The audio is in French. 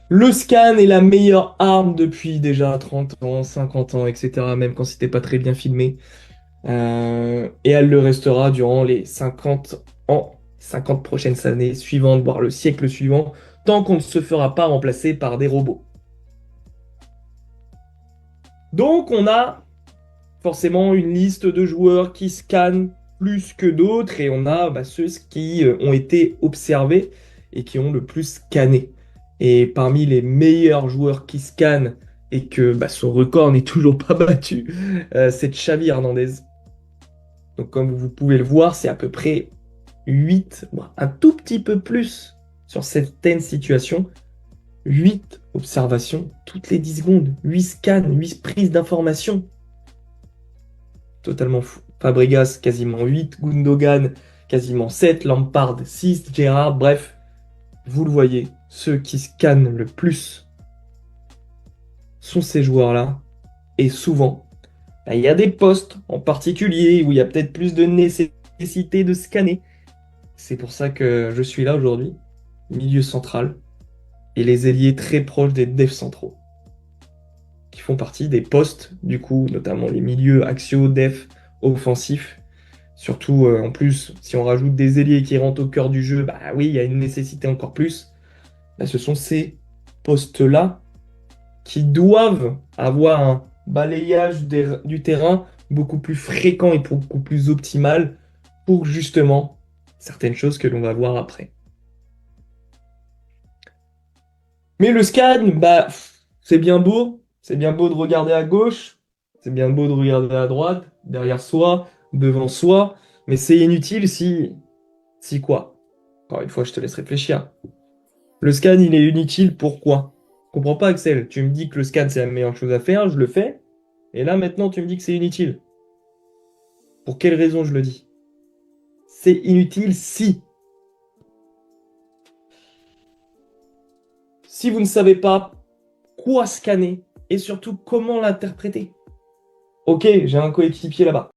Le scan est la meilleure arme depuis déjà 30 ans, 50 ans, etc., même quand c'était pas très bien filmé. Et elle le restera durant les 50 ans, 50 prochaines années suivantes, voire le siècle suivant, tant qu'on ne se fera pas remplacer par des robots. Donc on a forcément une liste de joueurs qui scannent plus que d'autres et on a ceux qui ont été observés et qui ont le plus scanné. Et parmi les meilleurs joueurs qui scannent et que son record n'est toujours pas battu, c'est Xavi Hernandez. Donc comme vous pouvez le voir, c'est à peu près 8, voire un tout petit peu plus sur certaines situations. 8 observations toutes les 10 secondes, 8 scans, 8 prises d'informations. Totalement fou. Fabregas, quasiment 8. Gundogan, quasiment 7. Lampard, 6. Gerrard, bref, vous le voyez, ceux qui scannent le plus sont ces joueurs-là. Et souvent, il y a des postes en particulier où il y a peut-être plus de nécessité de scanner. C'est pour ça que je suis là aujourd'hui, milieu central, et les ailiers très proches des devs centraux, qui font partie des postes, du coup, notamment les milieux axiaux, def, offensifs. Surtout, en plus, si on rajoute des ailiers qui rentrent au cœur du jeu, bah oui, il y a une nécessité encore plus. Bah, ce sont ces postes-là qui doivent avoir un balayage du terrain beaucoup plus fréquent et beaucoup plus optimal pour justement certaines choses que l'on va voir après. Mais le scan, c'est bien beau de regarder à gauche, c'est bien beau de regarder à droite, derrière soi, devant soi, mais c'est inutile si quoi? Encore une fois, je te laisse réfléchir. Le scan, il est inutile, pourquoi? Je comprends pas, Axel. Tu me dis que le scan, c'est la meilleure chose à faire, je le fais. Et là, maintenant, tu me dis que c'est inutile. Pour quelle raison je le dis? C'est inutile si vous ne savez pas quoi scanner et surtout comment l'interpréter. Ok, j'ai un coéquipier là-bas.